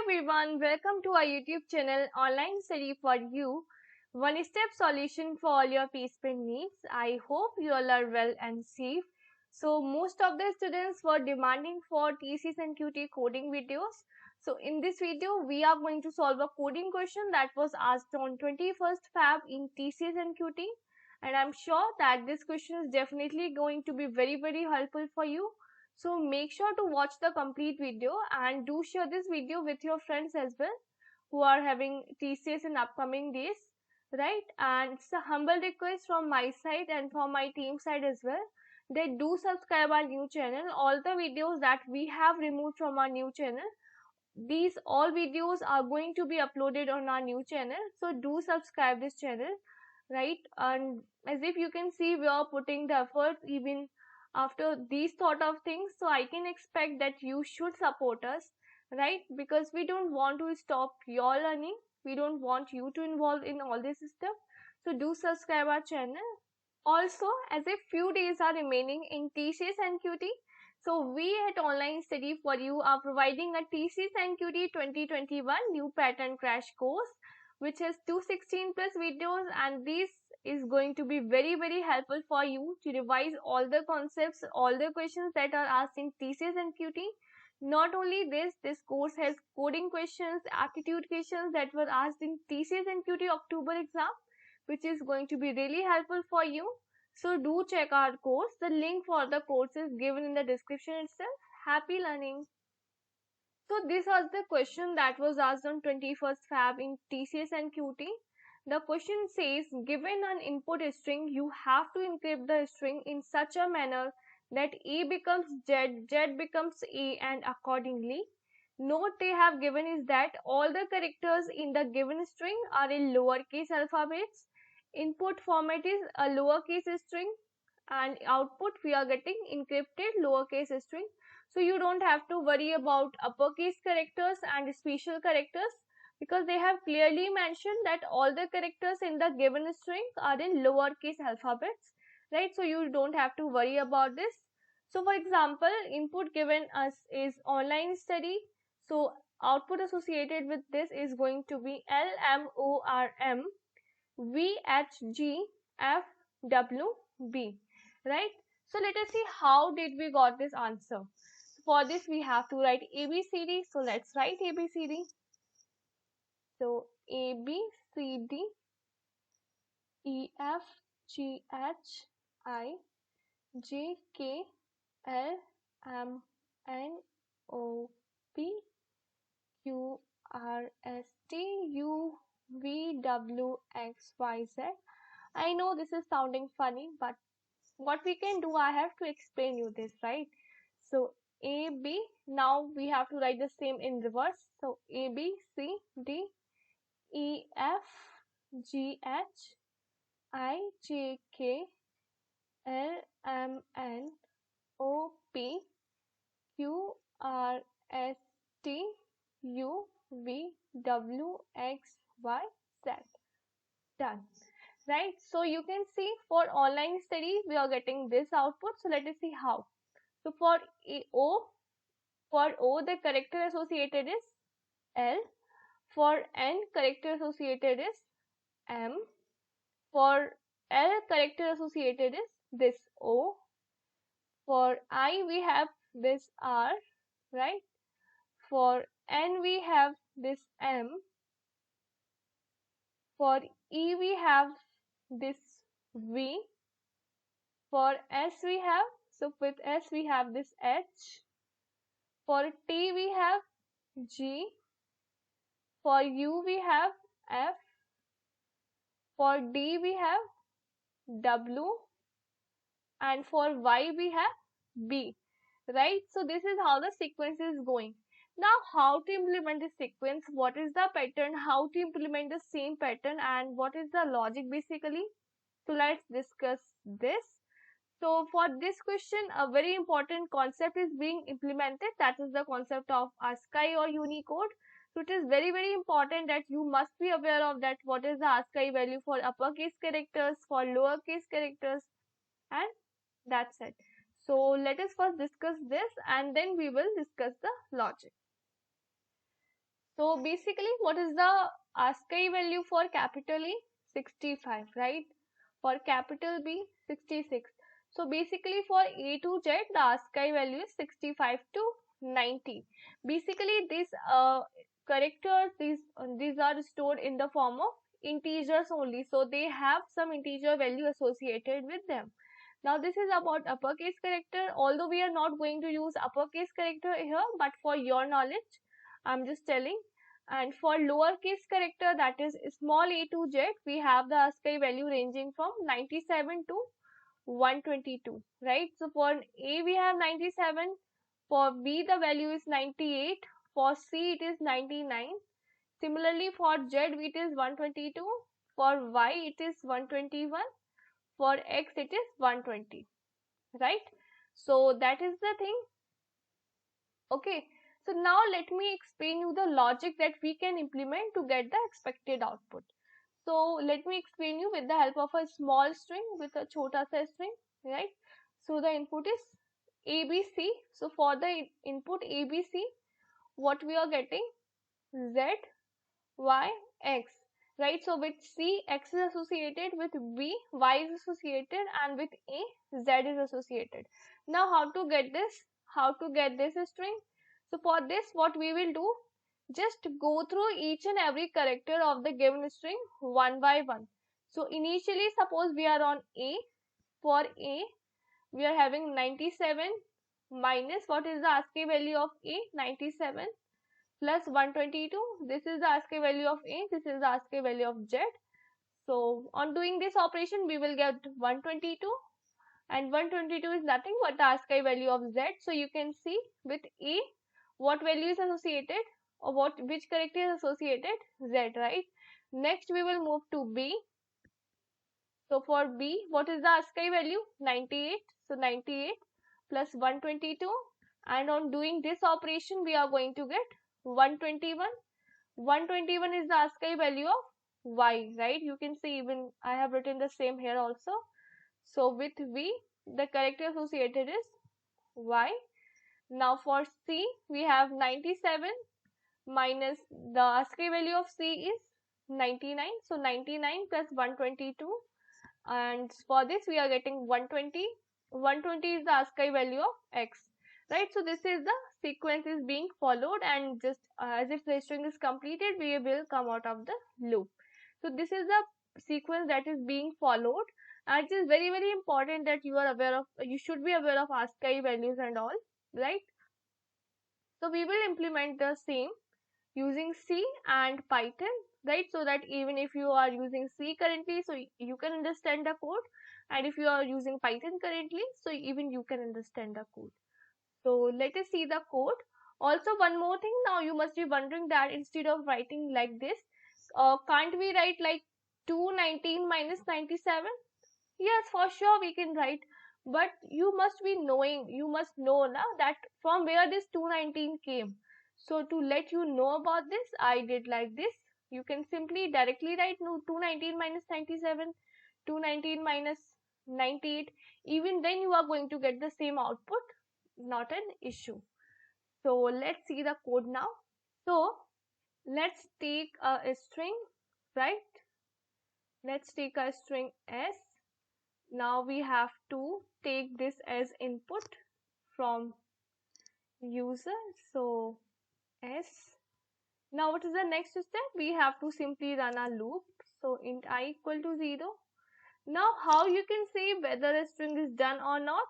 everyone, welcome to our YouTube channel Online Study for You, one step solution for all your placement needs. I hope you all are well and safe. So most of the students were demanding for TCS and QT coding videos. So in this video, we are going to solve a coding question that was asked on 21st Feb in TCS and QT. And I'm sure that this question is definitely going to be very helpful for you. So make sure to watch the complete video and do share this video with your friends as well who are having TCS in upcoming days, right? And it's a humble request from my side and from my team side as well. They do subscribe our new channel. All the videos that we have removed from our new channel, these all videos are going to be uploaded on our new channel. So do subscribe this channel, right? And as if you can see, we are putting the effort even after these sort of things, so I can expect that you should support us, right? Because we don't want to stop your learning, we don't want you to involve in all this stuff. So do subscribe our channel. Also, as if few days are remaining in TCS and QT, so we at Online Study for You are providing a TCS and QT 2021 new pattern crash course which has 216 plus videos, and this is going to be very helpful for you to revise all the concepts, all the questions that are asked in TCS and QT. Not only this course has coding questions, aptitude questions that were asked in TCS and QT October exam, which is going to be really helpful for you. So do check our course. The link for the course is given in the description itself. Happy learning. So this was the question that was asked on 21st Feb in TCS and QT. The question says, given an input string, you have to encrypt the string in such a manner that A becomes Z, Z becomes A, and accordingly. Note they have given is that all the characters in the given string are in lowercase alphabets. Input format is a lowercase string and output we are getting encrypted lowercase string. So you don't have to worry about uppercase characters and special characters because they have clearly mentioned that all the characters in the given string are in lowercase alphabets, right? So you don't have to worry about this. So for example, input given us is online study. So output associated with this is going to be LMORM VHGFWB, right? So let us see how did we got this answer. For this we have to write ABCD. So let's write ABCD. So ABCD EFGHIJKLMNOP QRSTUVWXYZ. I know this is sounding funny, but what we can do, I have to explain you this, right? So AB, now we have to write the same in reverse. So A, B, C, D, E, F, G, H, I, J, K, L, M, N, O, P, Q, R, S, T, U, V, W, X, Y, Z. Done. Right? So you can see for online study, we are getting this output. So let us see how. So for O, the character associated is L. For N, character associated is M. For L, character associated is this O. For I, we have this R, right? For N, we have this M. For E, we have this V. For S, we have, so with S, we have this H. For T, we have G. For U, we have F. For D, we have W. And for Y, we have B. Right? So this is how the sequence is going. Now, how to implement this sequence? What is the pattern? How to implement the same pattern? And what is the logic basically? So let's discuss this. So for this question, a very important concept is being implemented. That is the concept of ASCII or Unicode. So it is very important that you must be aware of that. What is the ASCII value for uppercase characters, for lowercase characters, and that's it. So let us first discuss this and then we will discuss the logic. So basically, what is the ASCII value for capital A? 65, right? For capital B, 66. So basically for A to Z, the ASCII value is 65 to 90. Basically, these characters, these are stored in the form of integers only. So they have some integer value associated with them. Now this is about uppercase character. Although we are not going to use uppercase character here, but for your knowledge, I'm just telling. And for lowercase character, that is small a to z, we have the ASCII value ranging from 97 to 122, right? So for A we have 97, for B the value is 98, for C it is 99. Similarly for Z it is 122, for Y it is 121, for X it is 120, right? So that is the thing. Okay, so now let me explain you the logic that we can implement to get the expected output. So let me explain you with the help of a small string with a chota sa string, right? So the input is ABC. So for the input ABC, what we are getting? Z, Y, X, right? So with C, X is associated, with B, Y is associated, and with A, Z is associated. Now how to get this? How to get this string? So for this, what we will do, just go through each and every character of the given string one by one. So initially, suppose we are on A. For A, we are having 97 minus, what is the ASCII value of A? 97 plus 122. This is the ASCII value of A. This is the ASCII value of Z. So on doing this operation, we will get 122, and 122 is nothing but the ASCII value of Z. So you can see with A, what value is associated, or which character is associated? Z, right? Next we will move to B. So for B, what is the ASCII value? 98. So 98 plus 122, and on doing this operation, we are going to get 121. 121 is the ASCII value of Y, right? You can see even I have written the same here also. So with V, the character associated is Y. Now for C, we have 97 minus the ASCII value of C is 99. So 99 plus 122, and for this we are getting 120. 120 is the ASCII value of X, right? So this is the sequence is being followed, and just as if the string is completed, we will come out of the loop. So this is the sequence that is being followed, and it is very very important that you are aware of, you should be aware of ASCII values and all, right? So we will implement the same using C and Python, right? So that even if you are using C currently, so you can understand the code, and if you are using Python currently, so even you can understand the code. So let us see the code. Also one more thing, now you must be wondering that instead of writing like this, can't we write like 219 minus 97? Yes, for sure we can write, but you must be knowing, you must know now that from where this 219 came. So to let you know about this, I did like this. You can simply directly write no 219 minus 97, 219 minus 98. Even then you are going to get the same output, not an issue. So let's see the code now. So let's take a string, right? Let's take a string S. Now we have to take this as input from user. So S. Now what is the next step? We have to simply run a loop. So int I equal to 0. Now how you can say whether a string is done or not?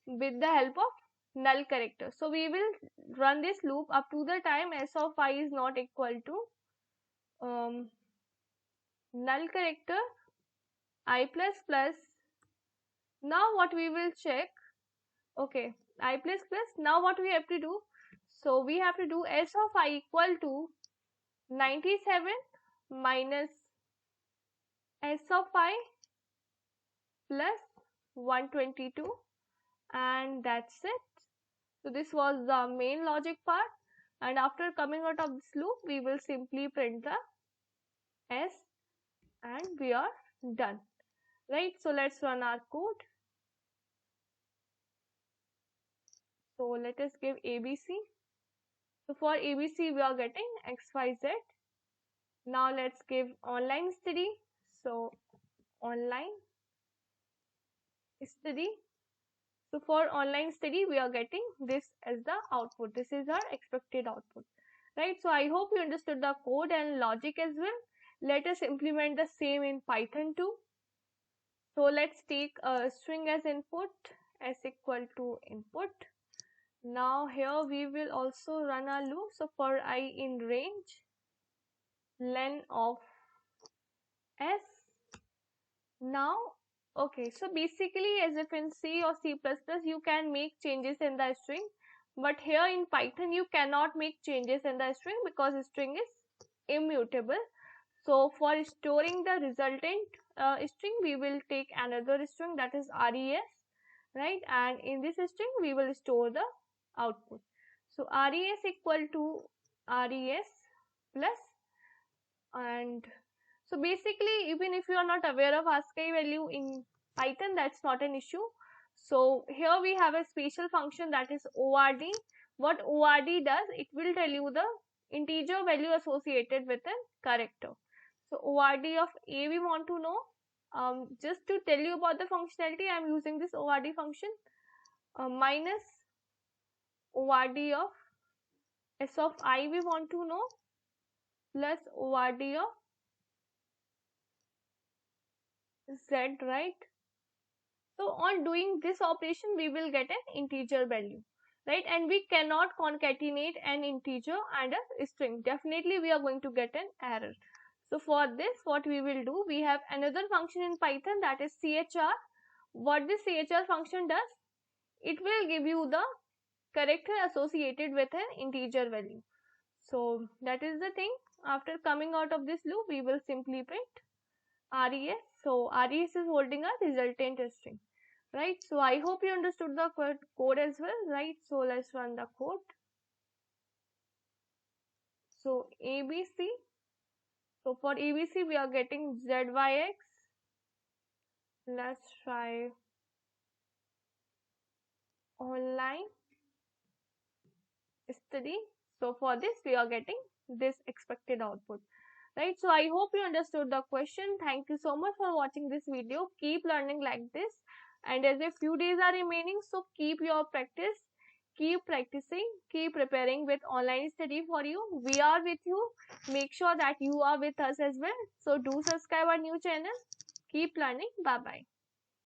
With the help of null character. So we will run this loop up to the time s of I is not equal to null character I plus plus. Now what we will check? Okay, I plus plus. Now what we have to do? So we have to do s of I equal to 97 minus s of I plus 122, and that's it. So this was the main logic part, and after coming out of this loop, we will simply print the s, and we are done, right? So let's run our code. So let us give ABC. So for ABC we are getting XYZ. Now let's give online study. So online study. So for online study we are getting this as the output. This is our expected output, right? So I hope you understood the code and logic as well. Let us implement the same in Python too. So let's take a string as input, s equal to input. Now here we will also run a loop. So for I in range, len of s. Now, okay, so basically as if in C or C++ you can make changes in the string, but here in Python you cannot make changes in the string because the string is immutable. So for storing the resultant string, we will take another string, that is res, right? And in this string we will store the output. So res equal to res plus, and so basically even if you are not aware of ASCII value in Python, that's not an issue. So here we have a special function, that is ord. What ord does, it will tell you the integer value associated with a character. So ord of a we want to know. Just to tell you about the functionality, I am using this ord function, minus ord of s of I we want to know, plus ord of z, right? So on doing this operation we will get an integer value, right? And we cannot concatenate an integer and a string. Definitely we are going to get an error. So for this what we will do, we have another function in Python, that is chr. What this chr function does, it will give you the character associated with an integer value. So that is the thing. After coming out of this loop we will simply print res. So res is holding a resultant string, right? So I hope you understood the code as well, right? So let's run the code. So ABC. So for ABC we are getting ZYX. Let's try online study. So for this we are getting this expected output, right? So I hope you understood the question. Thank you so much for watching this video. Keep learning like this, and as a few days are remaining, so keep your practice, keep practicing, keep preparing with online study for you. We are with you. Make sure that you are with us as well. So do subscribe our new channel. Keep learning. Bye bye.